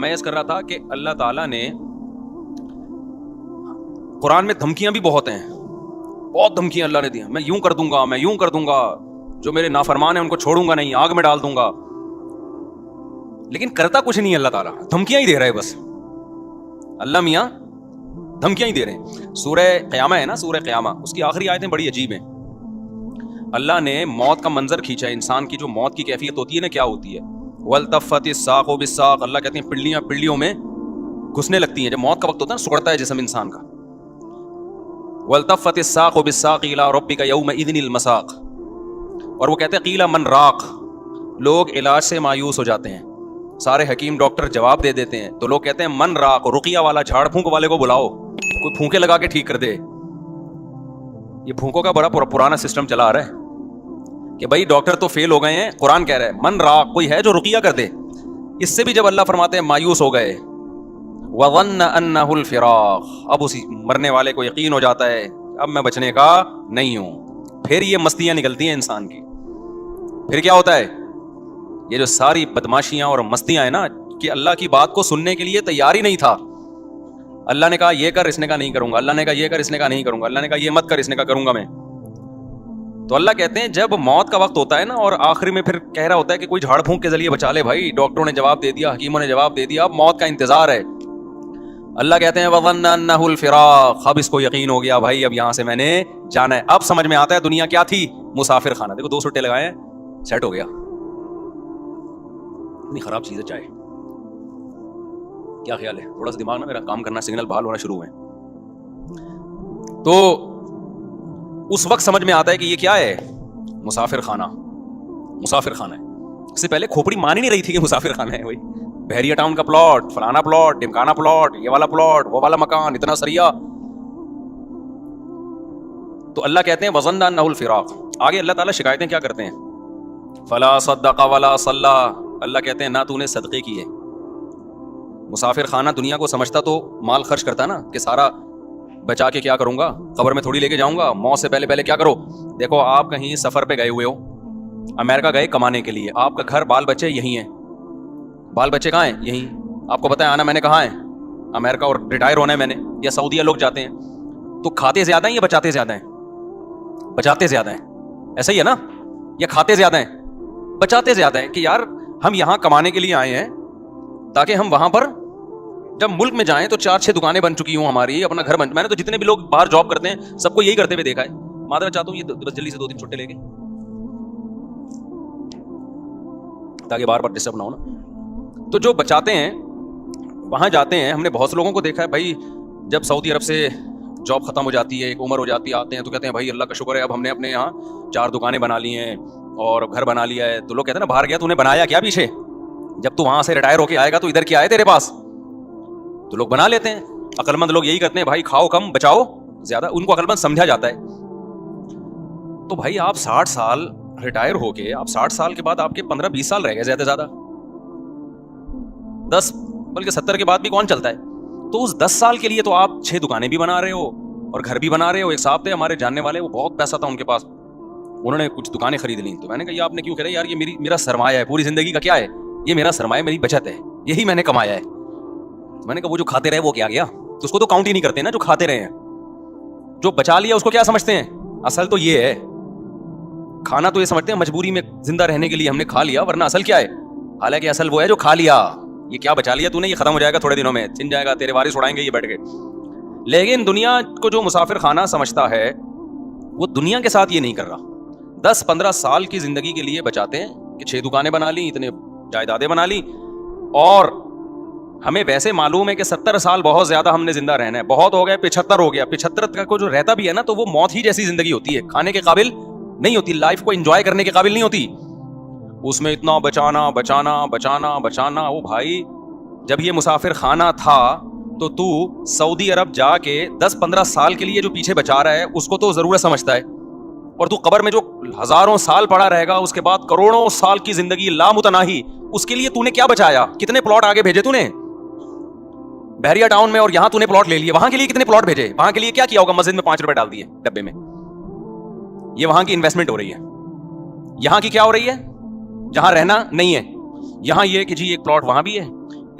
میں اس کر رہا تھا کہ اللہ تعالیٰ نے قرآن میں دھمکیاں بھی بہت ہیں، بہت دھمکیاں اللہ نے دی ہیں، میں یوں کر دوں گا، میں یوں کر دوں گا، جو میرے نافرمان ہیں ان کو چھوڑوں گا نہیں، آگ میں ڈال دوں گا، لیکن کرتا کچھ نہیں اللہ تعالیٰ، دھمکیاں ہی دے رہا ہے بس۔ اللہ میاں دھمکیاں ہی دے رہے ہیں۔ سورہ قیامہ ہے نا، سورہ قیامہ، اس کی آخری آیتیں بڑی عجیب ہیں۔ اللہ نے موت کا منظر کھینچا ہے، انسان کی جو موت کی کیفیت ہوتی ہے نا کیا ہوتی ہے، وَالْتَفَّتِ السَّاقُ بِالسَّاقِ، اللہ کہتے ہیں پنڈلیاں پنڈلیوں میں گھسنے لگتی ہیں، جب موت کا وقت ہوتا ہے نا سکڑتا ہے جسم انسان کا۔ وَالْتَفَّتِ السَّاقُ بِالسَّاقِ إِلَىٰ رَبِّكَ يَوْمَئِذٍ الْمَسَاقُ، اور وہ کہتے ہیں قِيلَ مَنْ رَاقٍ، لوگ علاج سے مایوس ہو جاتے ہیں، سارے حکیم ڈاکٹر جواب دے دیتے ہیں، تو لوگ کہتے ہیں من راق، رقیہ والا، جھاڑ پھونک والے کو بلاؤ، کوئی پھونکے لگا کے ٹھیک کر دے۔ یہ پھونکوں کا بڑا پرانا سسٹم چلا آ رہا ہے کہ بھائی ڈاکٹر تو فیل ہو گئے ہیں، قرآن کہہ رہا ہے من راق، کوئی ہے جو رقیہ کر دے۔ اس سے بھی جب اللہ فرماتے ہیں مایوس ہو گئے، وَظَنَّ أَنَّهُ الْفِرَاقُ، اب اسی مرنے والے کو یقین ہو جاتا ہے اب میں بچنے کا نہیں ہوں، پھر یہ مستیاں نکلتی ہیں انسان کی۔ پھر کیا ہوتا ہے، یہ جو ساری بدماشیاں اور مستیاں ہیں نا، کہ اللہ کی بات کو سننے کے لیے تیار ہی نہیں تھا۔ اللہ نے کہا یہ کر، اس نے کہا نہیں کروں گا، اللہ نے کہا یہ کر، اس نے کہا نہیں کروں گا، اللہ نے کہا یہ مت کر، اس نے کہا کروں گا میں۔ تو اللہ کہتے ہیں جب موت کا وقت ہوتا ہے نا، اور آخر میں پھر کہہ رہا ہوتا ہے کہ کوئی جھاڑ پھونک کے ذریعے بچا لے، بھائی ڈاکٹروں نے جواب دے دیا، حکیموں نے جواب دے دیا، اب موت کا انتظار ہے۔ اللہ کہتے ہیں وَظَنَّ أَنَّهُ الْفِرَاقُ، اب اس کو یقین ہو گیا بھائی اب یہاں سے میں نے جانا ہے۔ اب سمجھ میں آتا ہے دنیا کیا تھی، مسافر خانہ۔ دیکھو 2 سٹے لگائے ہیں، سیٹ ہو گیا۔ اتنی خراب چیز ہے چائے، کیا خیال ہے؟ تھوڑا سا دماغ نا میرا کام کرنا، سگنل بحال ہونا شروع ہوئے، تو اس وقت سمجھ میں آتا ہے کہ یہ کیا ہے، مسافر خانہ، مسافر خانہ ہے۔ اس سے پہلے کھوپڑی مان ہی نہیں رہی تھی کہ مسافر خانہ ہے، وہی بحریہ ٹاؤن کا پلاٹ، فلانا پلاٹ، ڈمکانا پلاٹ، یہ والا پلاٹ، وہ والا مکان، اتنا سریا۔ تو اللہ کہتے ہیں وَظَنَّ أَنَّهُ الْفِرَاقُ۔ آگے اللہ تعالیٰ شکایتیں کیا کرتے ہیں، فَلَا صَدَّقَ وَلَا صَلَّى، اللہ کہتے ہیں نہ تو نے صدقے کیے۔ مسافر خانہ دنیا کو سمجھتا تو مال خرچ کرتا نا، کہ سارا بچا کے کیا کروں گا، قبر میں تھوڑی لے کے جاؤں گا، موت سے پہلے پہلے کیا کرو۔ دیکھو آپ کہیں سفر پہ گئے ہوئے ہو، امریکہ گئے کمانے کے لیے، آپ کا گھر بال بچے یہیں ہیں، بال بچے کہاں ہیں، یہیں۔ آپ کو پتہ ہے آنا میں نے کہاں ہے، امریکہ، اور ریٹائر ہونا ہے میں نے، یا سعودیہ لوگ جاتے ہیں، تو کھاتے زیادہ ہیں یا بچاتے زیادہ ہیں؟ بچاتے زیادہ ہیں، ایسا ہی ہے نا، یا کھاتے زیادہ ہیں؟ بچاتے زیادہ ہیں، کہ یار ہم یہاں کمانے کے لیے آئے ہیں تاکہ ہم وہاں پر جب ملک میں جائیں تو 4-6 دکانیں بن چکی ہوں ہماری، اپنا گھر بن۔ میں نے تو جتنے بھی لوگ باہر جاب کرتے ہیں سب کو یہی کرتے ہوئے دیکھا ہے۔ معذرت چاہتا ہوں، یہ بس جلدی سے 2 چھٹے لے کے، تاکہ بار بار ڈسٹرب نہ ہو نا۔ تو جو بچاتے ہیں وہاں جاتے ہیں، ہم نے بہت سے لوگوں کو دیکھا ہے بھائی، جب سعودی عرب سے جاب ختم ہو جاتی ہے، ایک عمر ہو جاتی ہے، آتے ہیں تو کہتے ہیں بھائی اللہ کا شکر ہے اب ہم نے اپنے یہاں 4 دکانیں بنا لی ہیں اور گھر بنا لیا ہے۔ تو لوگ کہتے ہیں نا باہر گیا تو نے بنایا کیا پیچھے، جب تو وہاں سے ریٹائر ہو کے آئے گا تو ادھر کیا ہے تیرے پاس؟ تو لوگ بنا لیتے ہیں، عقل مند لوگ یہی کرتے ہیں بھائی کھاؤ کم بچاؤ زیادہ، ان کو عقل مند سمجھا جاتا ہے۔ تو بھائی آپ 60 سال ریٹائر ہو کے، آپ 60 سال کے بعد آپ کے 15-20 سال رہ گئے زیادہ زیادہ، 10 بلکہ 70 کے بعد بھی کون چلتا ہے؟ تو اس 10 سال کے لیے تو آپ 6 دکانیں بھی بنا رہے ہو اور گھر بھی بنا رہے ہو۔ ایک صاحب تھے ہمارے جاننے والے، وہ بہت پیسہ تھا ان کے پاس، انہوں نے کچھ دکانیں خرید لیں۔ تو میں نے کہا یہ آپ نے کیوں کرا؟ یار یہ میرا سرمایہ ہے، پوری زندگی کا کیا ہے یہ، میرا سرمایہ، میری بچت ہے، یہی میں نے کمایا ہے۔ میں نے کہا وہ جو کھاتے رہے وہ کیا گیا، تو اس کو تو کاؤنٹ ہی نہیں کرتے نا جو کھاتے رہے ہیں، جو بچا لیا اس کو کیا سمجھتے ہیں؟ اصل تو یہ ہے، کھانا تو یہ سمجھتے ہیں مجبوری میں زندہ رہنے کے لیے ہم نے کھا لیا، ورنہ اصل کیا ہے؟ حالانکہ اصل وہ ہے جو کھا لیا۔ یہ کیا بچا لیا تو نے، یہ ختم ہو جائے گا تھوڑے دنوں میں، چھن جائے گا، تیرے وارث اڑائیں گے یہ بیٹھ کے۔ لیکن دنیا کو جو مسافر خانہ سمجھتا ہے وہ دنیا کے ساتھ یہ نہیں کر رہا۔ 10-15 سال کی زندگی کے لیے بچاتے ہیں کہ 6 دکانیں بنا لی، اتنے جائیدادیں بنا لی، اور ہمیں ویسے معلوم ہے کہ 70 سال بہت زیادہ ہم نے زندہ رہنا ہے، بہت ہو گئے 75 ہو گیا، 75 کا کو جو رہتا بھی ہے نا تو وہ موت ہی جیسی زندگی ہوتی ہے، کھانے کے قابل نہیں ہوتی، لائف کو انجوائے کرنے کے قابل نہیں ہوتی۔ اس میں اتنا بچانا بچانا بچانا بچانا، وہ بھائی جب یہ مسافر خانہ تھا تو سعودی عرب جا کے 10-15 سال کے لیے جو پیچھے بچا رہا ہے اس کو تو ضرورت سمجھتا ہے، اور تو قبر میں جو ہزاروں سال پڑا رہے گا، اس کے بعد کروڑوں سال کی زندگی لامتناہی، اس کے لیے تو نے کیا بچایا؟ کتنے پلاٹ آگے بھیجے تو نے بحریہ ٹاؤن میں، اور یہاں تو نے پلاٹ لے لیے، وہاں کے لیے کتنے پلاٹ بھیجے؟ وہاں کے لیے کیا کیا ہوگا؟ مسجد میں 5 روپے ڈال دیے ڈبے میں، یہ وہاں کی انویسٹمنٹ ہو رہی ہے۔ یہاں کی کیا ہو رہی ہے؟ جہاں رہنا نہیں ہے، یہاں یہ کہ جی ایک پلاٹ وہاں بھی ہے،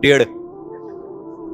1.5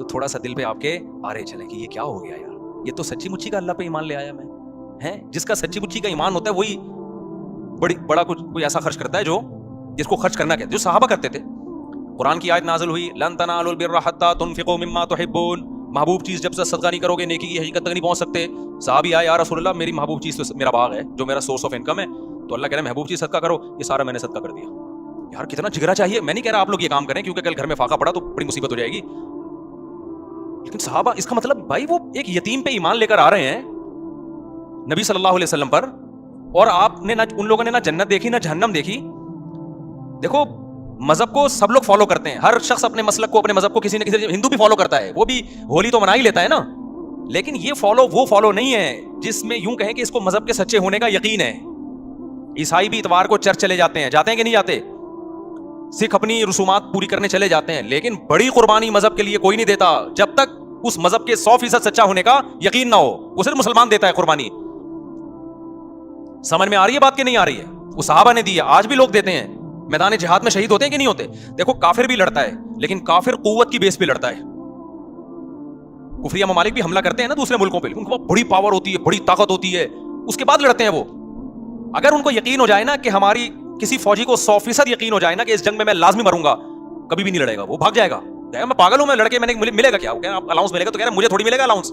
تو تھوڑا سا دل پہ آپ کے آرے چلے کہ یہ کیا ہو گیا یار, یہ تو سچی مچی کا اللہ پہ ایمان لے آیا میں ہے. جس کا سچی مچی کا ایمان ہوتا ہے وہی بڑا کچھ کوئی ایسا خرچ کرتا ہے جو جس کو خرچ کرنا کہتے, جو صحابہ کرتے تھے. قرآن کی آیت نازل ہوئی, لن تنالوا البر حتى تنفقوا مما تحبون, محبوب چیز جب سے صدقہ نہیں کرو گے نیکی کی حقیقت تک نہیں پہنچ سکتے. صحابی آئے, یا رسول اللہ میری محبوب چیز تو میرا باغ ہے جو میرا سورس آف انکم ہے. تو اللہ کہہ رہا ہے محبوب چیز صدقہ کرو, یہ سارا میں نے صدقہ کر دیا. یار کتنا جگرا چاہیے. میں نہیں کہہ رہا آپ لوگ یہ کام کریں کیونکہ کل گھر میں فاقہ پڑا تو بڑی مصیبت ہو جائے گی, لیکن صحابہ, اس کا مطلب بھائی وہ ایک یتیم پہ ایمان لے کر آ رہے ہیں نبی صلی اللہ علیہ وسلم پر, اور آپ نے نہ ان لوگوں نے نہ جنت دیکھی نہ جہنم دیکھی. دیکھو مذہب کو سب لوگ فالو کرتے ہیں, ہر شخص اپنے مسلک کو اپنے مذہب کو کسی نہ کسی, ہندو بھی فالو کرتا ہے, وہ بھی ہولی تو منا ہی لیتا ہے نا, لیکن یہ وہ فالو نہیں ہے جس میں یوں کہیں کہ اس کو مذہب کے سچے ہونے کا یقین ہے. عیسائی بھی اتوار کو چرچ چلے جاتے ہیں کہ نہیں جاتے, سکھ اپنی رسومات پوری کرنے چلے جاتے ہیں, لیکن بڑی قربانی مذہب کے لیے کوئی نہیں دیتا جب تک اس مذہب کے 100% سچا ہونے کا یقین نہ ہو. وہ صرف مسلمان دیتا ہے قربانی. سمجھ میں آ رہی ہے بات کہ نہیں آ رہی ہے؟ وہ صحابہ نے دی ہے, آج بھی لوگ دیتے ہیں. میدان جہاد میں شہید ہوتے ہیں کہ نہیں ہوتے؟ دیکھو کافر بھی لڑتا ہے, لیکن کافر قوت کی بیس پہ لڑتا ہے. کفریہ ممالک بھی حملہ کرتے ہیں نا دوسرے ملکوں پہ, ان کو بڑی پاور ہوتی ہے, بڑی طاقت ہوتی ہے, اس کے بعد لڑتے ہیں وہ. اگر ان کو یقین ہو جائے نا کہ ہماری کسی فوجی کو 100% یقین ہو جائے نا کہ اس جنگ میں لازمی مروں گا, کبھی بھی نہیں لڑے گا, وہ بھاگ جائے گا. میں پاگل ہوں, میں لڑکے میں ملے گا کیا, الاؤنس ملے گا, تو کہہ رہا مجھے تھوڑی ملے گا الاؤنس.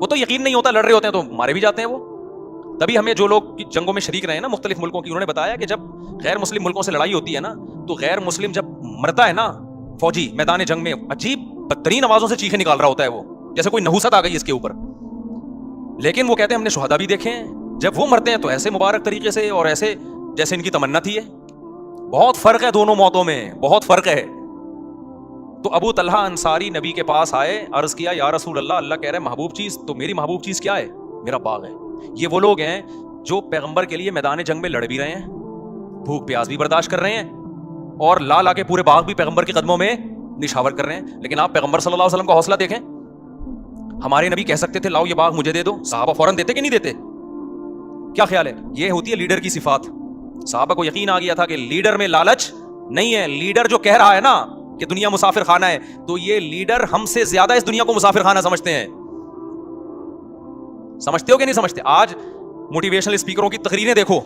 وہ تو یقین نہیں ہوتا, لڑ رہے ہوتے ہیں تو مارے بھی جاتے ہیں وہ. تبھی ہمیں جو لوگ جنگوں میں شریک رہے ہیں نا مختلف ملکوں کی, انہوں نے بتایا کہ جب غیر مسلم ملکوں سے لڑائی ہوتی ہے نا تو غیر مسلم جب مرتا ہے نا فوجی میدان جنگ میں, عجیب بدترین آوازوں سے چیخیں نکال رہا ہوتا ہے وہ, جیسے کوئی نحوست آ گئی اس کے اوپر. لیکن وہ کہتے ہیں ہم نے شہداء بھی دیکھے ہیں, جب وہ مرتے ہیں تو ایسے مبارک طریقے سے اور ایسے جیسے ان کی تمنا تھی ہے. بہت فرق ہے دونوں موتوں میں, بہت فرق ہے. تو ابو طلحہ انصاری نبی کے پاس آئے, عرض کیا یا رسول اللہ, اللہ کہہ رہے ہیں محبوب چیز, تو میری محبوب چیز کیا ہے؟ میرا باغ ہے. یہ وہ لوگ ہیں جو پیغمبر کے لیے میدان جنگ میں لڑ بھی رہے ہیں, بھوک پیاس بھی برداشت کر رہے ہیں, اور لا کے پورے باغ بھی پیغمبر کے قدموں میں نشاور کر رہے ہیں. لیکن آپ پیغمبر صلی اللہ علیہ وسلم کا حوصلہ دیکھیں. ہمارے نبی کہہ سکتے تھے لاؤ یہ باغ مجھے دے دو, صحابہ فوراً دیتے کہ نہیں دیتے؟ کیا خیال ہے؟ یہ ہوتی ہے لیڈر کی صفات. صحابہ کو یقین آ گیا تھا کہ لیڈر میں لالچ نہیں ہے. لیڈر جو کہہ رہا ہے نا کہ دنیا مسافر خانہ ہے, تو یہ لیڈر ہم سے زیادہ اس دنیا کو مسافر خانہ سمجھتے ہیں. سمجھتے ہو کہ نہیں سمجھتے؟ آج موٹیویشنل اسپیکروں کی تقریریں دیکھو,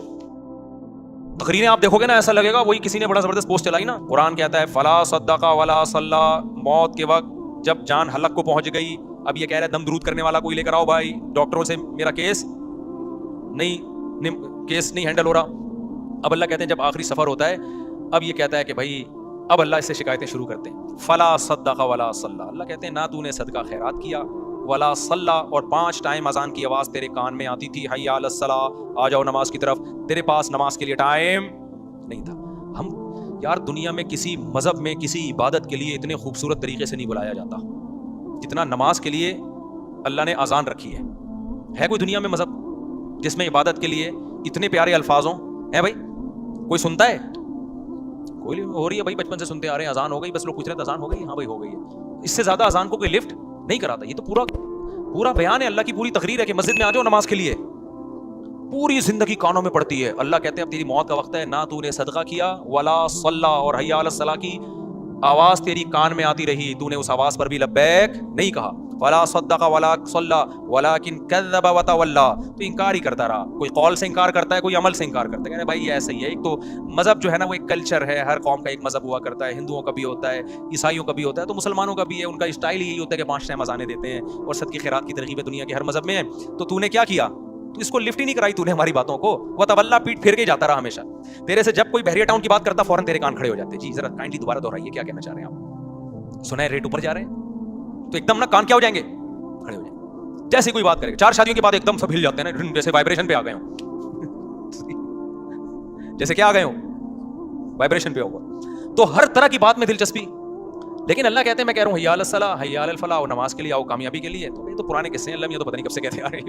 تقریریں آپ دیکھو گے نا ایسا لگے گا وہی کسی نے بڑا زبردست پوسٹ چلائی نا. قرآن کہتا ہے فلا صدق ولا صلی, موت کے وقت جب جان حلق کو پہنچ گئی, اب یہ کہہ رہا ہے دم درود کرنے والا کوئی لے کر آؤ بھائی, ڈاکٹروں سے میرا کیس نہیں ہینڈل ہو رہا. اب اللہ کہتے ہیں جب آخری سفر ہوتا ہے, اب یہ کہتا ہے کہ بھائی اب اللہ اس سے شکایتیں شروع کرتے ہیں. فلا صدق ولا صلی, اللہ کہتے ہیں نہ تو نے صدقہ خیرات کیا, ولا صلی, اور 5 ٹائم اذان کی آواز تیرے کان میں آتی تھی, حی علی الصلاۃ, آ جاؤ نماز کی طرف, تیرے پاس نماز کے لیے ٹائم نہیں تھا. ہم یار دنیا میں کسی مذہب میں کسی عبادت کے لیے اتنے خوبصورت طریقے سے نہیں بلایا جاتا جتنا نماز کے لیے اللہ نے اذان رکھی ہے. ہے کوئی دنیا میں مذہب جس میں عبادت کے لیے اتنے پیارے الفاظ ہوں؟ ہے بھائی؟ کوئی سنتا ہے؟ کوئی ہو رہی ہے بھائی, بچپن سے سنتے آ رہے ہیں, اذان ہو گئی, بس لوگ پوچھ رہے ہیں اذان ہو گئی, ہاں بھائی ہو گئی ہے. اس سے زیادہ اذان کو کوئی لفٹ نہیں کراتا. یہ تو پورا بیان ہے, اللہ کی پوری تقریر ہے کہ مسجد میں آ جاؤ نماز کے لیے. پوری زندگی کانوں میں پڑتی ہے. اللہ کہتے ہیں اب تیری موت کا وقت ہے, نہ تو نے صدقہ کیا, ولا صلی, اور حی علی الصلاۃ کی آواز تیری کان میں آتی رہی, تو نے اس آواز پر بھی لبیک نہیں کہا. ولا صدق ولا صلی ولکن کذب وتولی, تو انکار ہی کرتا رہا. کوئی قول سے انکار کرتا ہے, کوئی عمل سے انکار کرتا ہے. کہتے ہیں بھائی یہ ایسا ہی ہے. ایک تو مذہب جو ہے نا وہ ایک کلچر ہے, ہر قوم کا ایک مذہب ہوا کرتا ہے, ہندوؤں کا بھی ہوتا ہے, عیسائیوں کا بھی ہوتا ہے, تو مسلمانوں کا بھی ہے. ان کا اسٹائل یہی ہوتا ہے کہ 5 ٹائم اذانیں دیتے ہیں, اور صدقے خیرات کی ترغیب دنیا کے ہر مذہب میں ہے. تو نے کیا کیا؟ تو اس کو لفٹ ہی نہیں کرائی تو نے ہماری باتوں کو. وتولی, پیٹ پھیر کے جاتا رہا ہمیشہ. تیرے سے جب کوئی بحریہ ٹاؤن کی بات کرتا فوراً تیرے کان کھڑے ہو جاتے. جی ذرا کائنڈلی دوبارہ دہرائیے, کیا کہنا چاہ رہے ہیں آپ؟ سنا ہے ریٹ اوپر جا رہے ہیں, تو ایک دم نا کان کیا ہو جائیں گے, کھڑے ہو جائیں. جیسے کوئی بات کرے, 4 شادیوں کی بات ایک دم سب ہل جاتے ہیں نا, جیسے وائبریشن پہ آ گئے ہوں. جیسے کیا آ گئے ہوں, وائبریشن پہ ہوگا. تو ہر طرح کی بات میں دلچسپی. لیکن اللہ کہتے ہیں میں کہہ رہا ہوں حی علی الصلاۃ, حی علی الفلاح, نماز کے لیے آؤ, کامیابی کے لیے. تو یہ تو پرانے قصے ہیں, اللہ یہ تو پتہ نہیں کب سے کہتے آ رہے ہیں.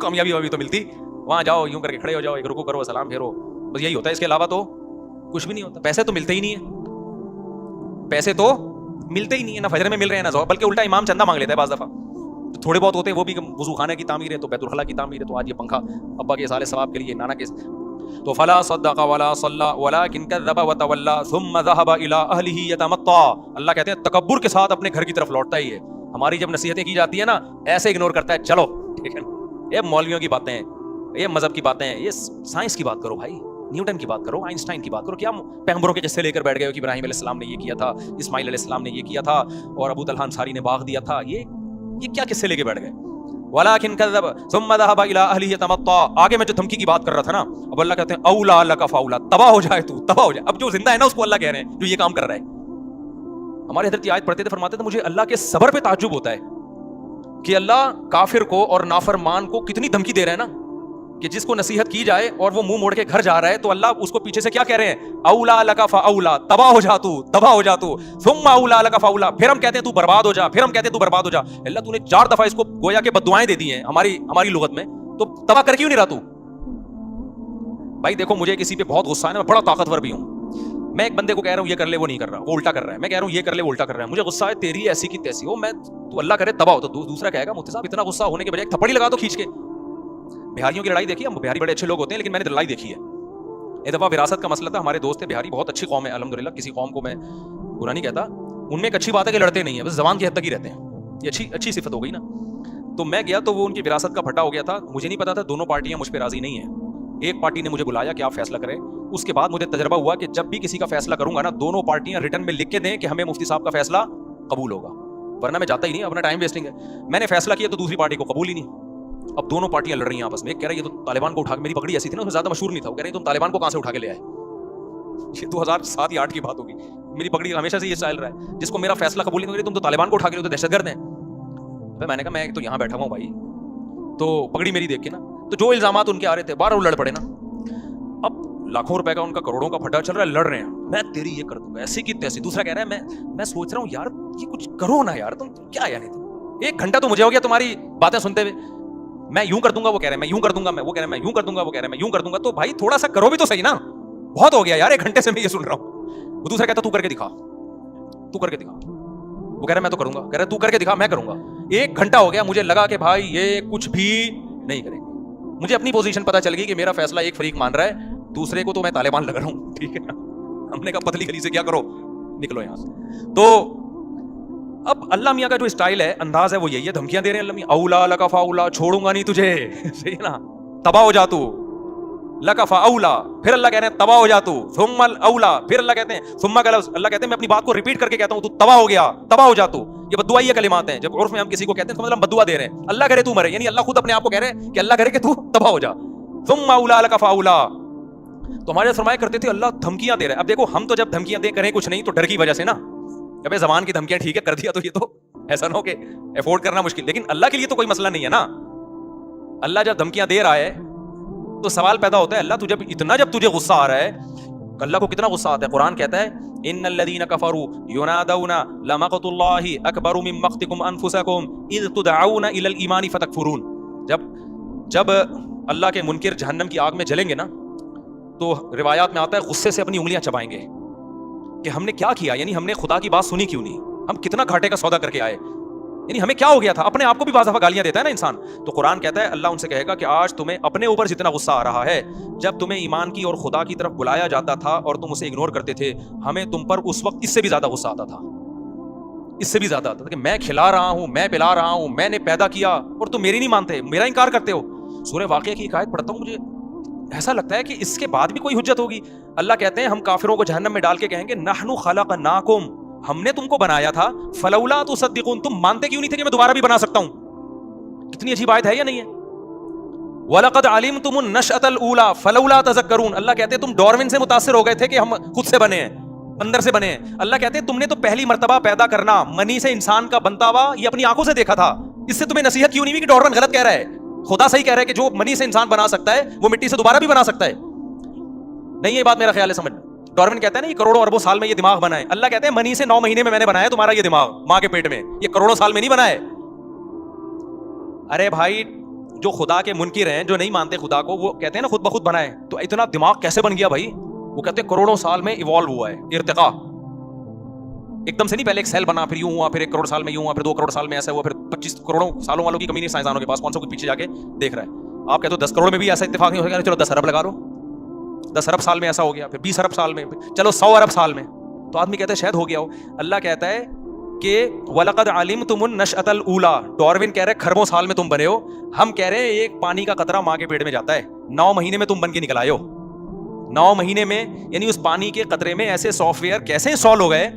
کامیابی ابھی تو ملتی, وہاں جاؤ یوں کر کے کھڑے ہو جاؤ, ایک رکوع کرو, سلام پھیرو, بس یہی ہوتا ہے. اس کے علاوہ تو کچھ بھی نہیں ہوتا. پیسے تو ملتے ہی نہیں ہیں, پیسے تو ملتے ہی نہیں ہیں, نہ فجر میں مل رہے ہیں نہ ظہر, بلکہ الٹا امام چندہ مانگ لیتا ہے بعض دفعہ. تھوڑے بہت ہوتے ہیں وہ بھی وضو خانے کی تعمیر ہے, تو بیت الخلاء کی تعمیر ہے, تو آج یہ پنکھا ابا کے سال ثواب کے لیے, نانا کے. تو فلا صدق ولا صلى ولكن كذب وتولى ثم ذهب الى اهله يتمطى. اللہ کہتے ہیں تکبر کے ساتھ اپنے گھر کی طرف لوٹتا ہی ہے. ہماری جب نصیحتیں کی جاتی ہیں نا ایسے اگنور کرتا ہے, چلو ٹھیک ہے یہ مولویوں کی باتیں ہیں, یہ مذہب کی باتیں ہیں, یہ سائنس کی بات کرو بھائی, نیوٹن کی بات کرو, آئنسٹائن کی بات کرو. کیا پیغمبروں کے قصے لے کر بیٹھ گئے ہو کہ ابراہیم علیہ السلام نے یہ کیا تھا, اسماعیل علیہ السلام نے یہ کیا تھا, اور ابو طلحہ انصاری نے باغ دیا تھا, یہ کیا قصے لے کے بیٹھ گئے. ولكن كذب ثم ذهب الى اهله يتمطى. آگے میں جو دھمکی کی بات کر رہا تھا نا, اب اللہ کہتے ہیں اولا لک فاولا, تباہ ہو جائے تو, تباہ ہو جائے. اب جو زندہ ہے نا اس کو اللہ کہہ رہے ہیں جو یہ کام کر رہا ہے. ہمارے حضرت آیت پڑھتے تھے, فرماتے تھے مجھے اللہ کے صبر پہ تعجب ہوتا ہے کہ اللہ کافر کو اور نافرمان کو کتنی دھمکی دے رہے ہیں نا, کہ جس کو نصیحت کی جائے اور وہ منہ موڑ کے گھر جا رہا ہے تو اللہ اس کو پیچھے سے کیا کہہ رہے ہیں, اولا لک فاولا, تباہ ہو جا تو, تباہ ہو جا تو, ثم اولا لک فاولا, پھر ہم کہتے ہیں تو برباد ہو جا, پھر ہم کہتے ہیں تو برباد ہو جا. اللہ تو نے 4 دفعہ اس کو گویا کہ بد دعائیں دے دی ہیں ہماری لغت میں, تو تباہ کر کیوں نہیں رہا تو. بھائی دیکھو مجھے کسی پہ بہت غصہ ہے نا, میں بڑا طاقتور بھی ہوں, میں ایک بندے کو کہہ رہا ہوں یہ کر لے, وہ نہیں کر رہا, وہ الٹا کر رہا ہے, میں کہہ رہا ہوں یہ کر لے, وہ الٹا کر رہا ہے, مجھے غصہ ہے تیری ایسی کی تیسی ہو, میں تو اللہ کرے تباہ ہو. تو دوسرا کہے گا مفتی صاحب اتنا غصہ ہونے کے بجائے ایک تھپڑی لگا دو کھینچ کے. بہاریوں کی لڑائی دیکھی ہے, بہاری بڑے اچھے لوگ ہوتے ہیں لیکن میں نے لڑائی دیکھی ہے. ایک دفعہ وراثت کا مسئلہ تھا, ہمارے دوست تھے بہاری, بہت اچھی قوم ہے الحمدللہ, کسی قوم کو میں برا نہیں کہتا, ان میں ایک اچھی بات ہے کہ لڑتے نہیں ہیں, بس زبان کی حد تک ہی رہتے ہیں, یہ اچھی صفت ہو گئی نا. تو میں گیا تو وہ ان کی وراثت کا پھٹا ہو گیا تھا, مجھے نہیں پتا تھا دونوں پارٹیاں مجھ پہ راضی نہیں ہیں. ایک پارٹی نے مجھے بلایا کہ آپ فیصلہ کریں, اس کے بعد مجھے تجربہ ہوا کہ جب بھی کسی کا فیصلہ کروں گا نا دونوں پارٹیاں ریٹن میں لکھ کے دیں کہ ہمیں مفتی صاحب کا فیصلہ قبول ہوگا, ورنہ میں جاتا ہی نہیں, اپنا ٹائم ویسٹنگ ہے. میں نے فیصلہ کیا تو دوسری پارٹی کو قبول ہی نہیں. اب دونوں پارٹیاں لڑ رہی ہیں آپس میں, ایک کہہ رہا ہے یہ تو طالبان کو اٹھا کے, میری پگڑی ایسی تھی نا اس میں زیادہ مشہور نہیں تھا, وہ کہہ رہے ہیں تم طالبان کو کہاں سے اٹھا کے لے آئے, یہ 2007 یا 2008 کی بات ہوگی, میری پگڑی ہمیشہ سے یہ اسٹائل رہا ہے, جس کو میرا فیصلہ قبول نہیں, تم تو طالبان کو اٹھا کے لے, تو دہشت گرد ہیں. میں نے کہا میں تو یہاں بیٹھا ہوں بھائی, تو پگڑی میری دیکھ کے نا, تو جو الزامات ان کے آ رہے تھے باہر وہ لڑ پڑے نا. اب لاکھوں روپے کا ان کا کروڑوں کا پھٹا چل رہا ہے, لڑ رہے ہیں, میں تیری یہ کر دوں گا ایسی کی تیسی. دوسرا کہہ رہا ہے میں سوچ رہا ہوں یار یہ کچھ کرو نا یار, تم کیا یعنی تم 1 گھنٹہ تو مجھے ہو گیا تمہاری باتیں سنتے ہوئے, میں یوں کر دوں گا, وہ کہہ رہے ہیں میں یوں کر دوں گا, وہ کہہ رہے ہیں میں یوں کر دوں گا, وہ کہہ رہے ہیں میں یوں کر دوں گا. تو بھائی تھوڑا سا کرو بھی تو صحیح نا, بہت ہو گیا یار 1 گھنٹے سے میں یہ سن رہا ہوں. وہ دوسرا کہتا تو کر کے دکھا, تو کر کے دکھا, وہ کہہ رہا ہے میں تو کروں گا, کہہ رہا ہے تو کر کے دکھا, میں کروں گا. 1 گھنٹہ ہو گیا, مجھے لگا کہ بھائی یہ کچھ بھی نہیں کریں گے. مجھے اپنی پوزیشن پتا چل گئی کہ میرا فیصلہ ایک فریق مان رہا ہے, دوسرے کو تو میں طالبان لگ رہا ہوں, ٹھیک ہے نا. ہم نے کہا پتلی گلی سے کیا کرو, نکلو یہاں سے. تو اب اللہ میاں کا جو اسٹائل ہے, انداز ہے, وہ یہی ہے, دھمکیاں دے رہے ہیں اللہ میاں, اولا لک فاولا, چھوڑوں گا نہیں تجھے, صحیح ہے نا, تباہ ہو جا تو, لک فاولا, پھر اللہ کہہ رہے ہیں تباہ ہو جا تو, ثم الاولا, پھر اللہ کہتے ہیں ثم کا لفظ, اللہ کہتے ہیں میں اپنی بات کو ریپیٹ کر کے کہتا ہوں تو تباہ ہو گیا, تباہ ہو جا تو. یہ بد دعائی کلمات ہیں, جب عرف میں ہم کسی کو کہتے ہیں تو مطلب بد دعا دے رہے ہیں, اللہ کرے تو مرے, یعنی اللہ خود اپنے آپ کو کہہ رہے ہیں کہ اللہ کرے کہ تو تباہ ہو جا. ثم اولا لک فاولا. تو ہمارے فرمایا کرتے تھے اللہ دھمکیاں دے رہا ہے. اب دیکھو ہم تو جب دھمکیاں دے کریں کچھ نہیں تو ڈر کی وجہ سے نا, کہ زبان کی دھمکیاں ٹھیک ہے کر دیا تو یہ تو ایسا نہ ہو کہ افورڈ کرنا مشکل, لیکن اللہ کے لیے تو کوئی مسئلہ نہیں ہے نا. اللہ جب دھمکیاں دے رہا ہے تو سوال پیدا ہوتا ہے, اللہ جب تجھے غصہ آ رہا ہے, اللہ کو کتنا غصہ آتا ہے. قرآن کہتا ہے ان الذين كفروا ينادون لمقت الله اکبر من مقتكم انفسكم اذ تدعون الى الايمان فتكفرون. جب اللہ کے منکر جہنم کی آگ میں جلیں گے نا تو روایات میں آتا ہے غصے سے اپنی انگلیاں چبائیں گے کہ ہم نے کیا کیا, یعنی ہم نے خدا کی بات سنی کیوں نہیں, ہم کتنا گھاٹے کا سودا کر کے آئے, یعنی ہمیں کیا ہو گیا تھا. اپنے آپ کو بھی بعض دفعہ گالیاں دیتا ہے نا انسان. تو قرآن کہتا ہے اللہ ان سے کہے گا کہ آج تمہیں اپنے اوپر جتنا غصہ آ رہا ہے, جب تمہیں ایمان کی اور خدا کی طرف بلایا جاتا تھا اور تم اسے اگنور کرتے تھے, ہمیں تم پر اس وقت اس سے بھی زیادہ غصہ آتا تھا, اس سے بھی زیادہ آتا تھا کہ میں کھلا رہا ہوں, میں پلا رہا ہوں, میں نے پیدا کیا اور تم میری نہیں مانتے, میرا انکار کرتے ہو. سورہ واقعہ کی ایک آیت پڑھتا ہوں, مجھے ایسا لگتا ہے کہ اس کے بعد بھی کوئی حجت ہوگی. اللہ کہتے ہیں ہم کافروں کو جہنم میں ڈال کے کہیں گے نحن خلقناکم, ہم نے تم کو بنایا تھا, فلولا تصدقون, تم مانتے کیوں نہیں تھے کہ میں دوبارہ بھی بنا سکتا ہوں. کتنی عجیب آیت ہے یا نہیں ہے. وَلَقَدْ عَلِمْتُمُ النَّشْأَةَ الْأُولَىٰ فَلَوْلَا تَذَكَّرُونَ. اللہ کہتے ہیں تم ڈارون سے متاثر ہو گئے تھے کہ ہم خود سے بنے ہیں, اندر سے بنے ہیں. اللہ کہتے ہیں تم نے تو پہلی مرتبہ پیدا کرنا منی سے انسان کا بنتا ہوا یہ اپنی آنکھوں سے دیکھا تھا, اس سے تمہیں نصیحت کیوں نہیں ہوئی کہ ڈارون غلط کہہ رہا ہے, خدا صحیح کہہ رہا ہے کہ جو منی سے انسان بنا سکتا ہے وہ مٹی سے دوبارہ بھی بنا سکتا ہے. نہیں یہ بات میرا خیال ہے سمجھ. ڈارون کہتا ہے نا یہ کروڑوں اربوں سال میں یہ دماغ بنا ہے, اللہ کہتے ہیں منی سے 9 مہینے میں میں نے بنایا تمہارا یہ دماغ ماں کے پیٹ میں, یہ کروڑوں سال میں نہیں بنا ہے. ارے بھائی جو خدا کے منکر ہیں, جو نہیں مانتے خدا کو, وہ کہتے ہیں نا خود بخود بنا ہے, تو اتنا دماغ کیسے بن گیا بھائی؟ وہ کہتے ہیں کروڑوں سال میں ایوالو ہوا ہے, ارتقاء ایک دم سے نہیں, پہلے ایک سیل بنا پھر یوں ہوا, پھر 1 کروڑ سال میں یوں ہوا, پھر 2 کروڑ سال میں ایسا ہوا, پھر 25 کروڑوں سالوں والوں کی کمی نہیں سائنسدانوں کے پاس, کون سا کوئی پیچھے جا کے دیکھ رہا ہے. آپ کہتے ہو 10 کروڑ میں بھی ایسا اتفاق نہیں ہو گیا, چلو 10 ارب لگا لو, 10 ارب سال میں ایسا ہو گیا, پھر 20 ارب سال میں, چلو 100 ارب سال میں. تو آدمی کہتا ہے شاید ہو گیا ہو. اللہ کہتا ہے کہ وَلَقَدْ عَلِمْتُمُ النَّشْأَةَ الْأُولَىٰ, ڈاروین کہہ رہے کھربوں سال میں تم بنے ہو, ہم کہہ رہے ہیں ایک پانی کا قطرہ ماں کے پیٹ میں جاتا ہے 9 مہینے میں تم بن کے نکل آئے ہو. 9 مہینے میں, یعنی اس پانی کے قطرے میں ایسے سافٹ ویئر کیسے انسٹال ہو گئے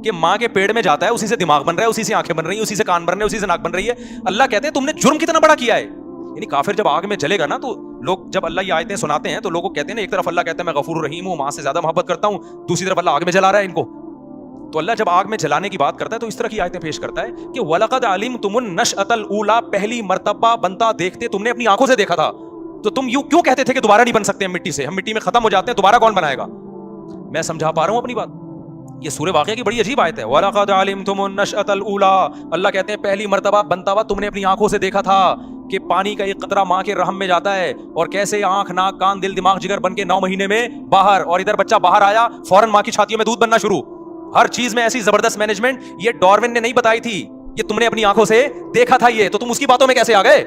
کہ ماں کے پیٹ میں جاتا ہے, اسی سے دماغ بن رہا ہے, اسی سے آنکھیں بن رہی ہیں, اسی سے کان بن رہے ہیں, اسی سے ناک بن رہی ہے. اللہ کہتے ہیں تم نے جرم کتنا بڑا کیا ہے. یعنی کافر جب آگ میں جلے گا نا, تو لوگ جب اللہ یہ آیتیں سناتے ہیں تو لوگوں کہتے ہیں نا, ایک طرف اللہ کہتا ہے میں غفور الرحیم ہوں, ماں سے زیادہ محبت کرتا ہوں, دوسری طرف اللہ آگ میں جلا رہا ہے ان کو. تو اللہ جب آگ میں جلانے کی بات کرتا ہے تو اس طرح کی آیتیں پیش کرتا ہے کہ وَلَقَدْ عَلِمْتُمُ النَّشْأَةَ الْأُولَىٰ, پہلی مرتبہ بنتا دیکھتے تم نے اپنی آنکھوں سے دیکھا تھا, تو تم یوں کیوں کہتے تھے کہ دوبارہ نہیں بن سکتے ہم مٹی سے, ہم مٹی میں ختم ہو جاتے ہیں, دوبارہ کون بنائے گا. میں سمجھا پا رہا ہوں اپنی بات. یہ سورہ واقعہ کی بڑی عجیب آیت ہے. وَلَقَدْ عَلِمْتُمُ النَّشْأَةَ الْأُولَىٰ, اللہ کہتے ہیں پہلی مرتبہ بنتا ہوا تم نے اپنی آنکھوں سے دیکھا تھا کہ پانی کا ایک قطرہ ماں کے رحم میں جاتا ہے, اور کیسے آنکھ ناک کان دل دماغ جگر بن کے 9 مہینے میں باہر, اور ادھر بچہ باہر آیا فوراً ماں کی چھاتیوں میں دودھ بننا شروع. ہر چیز میں ایسی زبردست مینجمنٹ, یہ ڈاروین نے نہیں بتائی تھی, یہ تم نے اپنی آنکھوں سے دیکھا تھا. یہ تو تم اس کی باتوں میں کیسے آ گئے.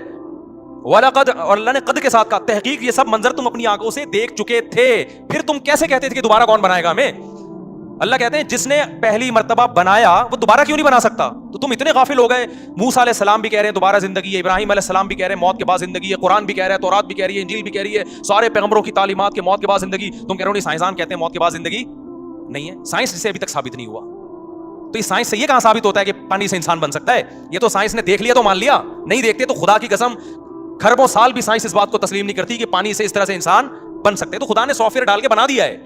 وَلَقَدْ, اور اللہ نے قد کے ساتھ کہا, تحقیق یہ سب منظر تم اپنی آنکھوں سے دیکھ چکے تھے, پھر تم کیسے کہتے تھے کہ دوبارہ کون بنائے گا ہمیں. اللہ کہتے ہیں جس نے پہلی مرتبہ بنایا وہ دوبارہ کیوں نہیں بنا سکتا. تو تم اتنے غافل ہو گئے. موسیٰ علیہ السلام بھی کہہ رہے ہیں دوبارہ زندگی ہے, ابراہیم علیہ السلام بھی کہہ رہے ہیں موت کے بعد زندگی ہے, قرآن بھی کہہ رہا ہے, تورات بھی کہہ رہی ہے, انجیل بھی کہہ رہی ہے, سارے پیغمبروں کی تعلیمات کے موت کے بعد زندگی. تم کہہ رہے ہو نہیں, سائنسدان کہتے ہیں موت کے بعد زندگی نہیں ہے. سائنس سے ابھی تک ثابت نہیں ہوا. تو اس سائنس سے یہ کہاں ثابت ہوتا ہے کہ پانی سے انسان بن سکتا ہے. یہ تو سائنس نے دیکھ لیا تو مان لیا, نہیں دیکھتے تو خدا کی قسم کھربوں سال بھی سائنس اس بات کو تسلیم نہیں کرتی کہ پانی سے اس طرح سے انسان بن سکتے ہیں. تو خدا نے سافٹ ویئر ڈال کے بنا دیا ہے.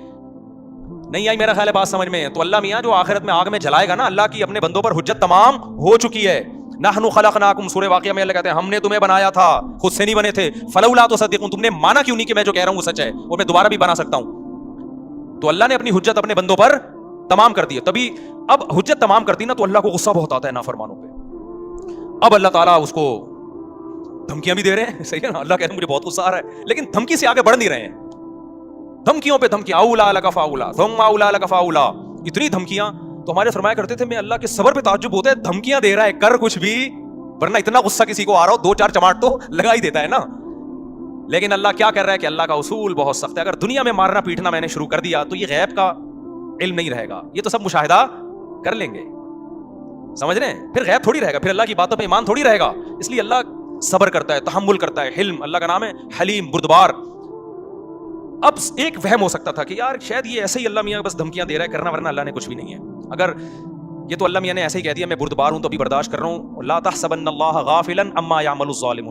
نہیں آئی میرا خیال ہے بات سمجھ میں. تو اللہ میاں جو آخرت میں آگ میں جلائے گا نا, اللہ کی اپنے بندوں پر حجت تمام ہو چکی ہے. نحن خلقناکم, سورہ واقعہ میں اللہ کہتے ہیں ہم نے تمہیں بنایا تھا, خود سے نہیں بنے تھے. فلولا تصدقون, تم نے مانا کیوں نہیں کہ میں جو کہہ رہا ہوں وہ سچ ہے اور میں دوبارہ بھی بنا سکتا ہوں. تو اللہ نے اپنی حجت اپنے بندوں پر تمام کر دی ہے. تبھی اب حجت تمام کرتی نا تو اللہ کو غصہ بہت آتا ہے نافرمانوں پہ. اب اللہ تعالیٰ اس کو دھمکیاں بھی دے رہے ہیں, صحیح ہے نا. اللہ کہتے ہیں مجھے بہت غصہ آ رہا ہے, لیکن دھمکی سے آگے بڑھ نہیں رہے ہیں. دھمکیوں پہ دھمکیاں, اولا لک فاولا ثم اولا لک فاولا, اتنی دھمکیاں. تو ہمارے فرمایا کرتے تھے میں اللہ کے صبر پہ تعجب ہوتا ہے, دھمکیاں دے رہا ہے کر کچھ بھی, ورنہ اتنا غصہ کسی کو آ رہا ہو 2-4 چماٹ تو لگا ہی دیتا ہے نا. لیکن اللہ کیا کر رہا ہے کہ اللہ کا اصول بہت سخت ہے. اگر دنیا میں مارنا پیٹنا میں نے شروع کر دیا تو یہ غیب کا علم نہیں رہے گا, یہ تو سب مشاہدہ کر لیں گے, سمجھ رہے ہیں. پھر غیب تھوڑی رہے گا, پھر اللہ کی باتوں پہ ایمان تھوڑی رہے گا. اس لیے اللہ صبر کرتا ہے, تحمل کرتا ہے. حلم اللہ کا نام ہے, حلیم بردبار. اب ایک وہم ہو سکتا تھا کہ یار شاید یہ ایسے ہی اللہ میاں بس دھمکیاں دے رہا ہے, کرنا ورنہ اللہ نے کچھ بھی نہیں ہے. اگر یہ تو اللہ میاں نے ایسے ہی کہہ دیا میں بردبار ہوں تو ابھی برداشت کر رہا ہوں. لا تحسبن اللہ غافلا عما يعمل الظالمون.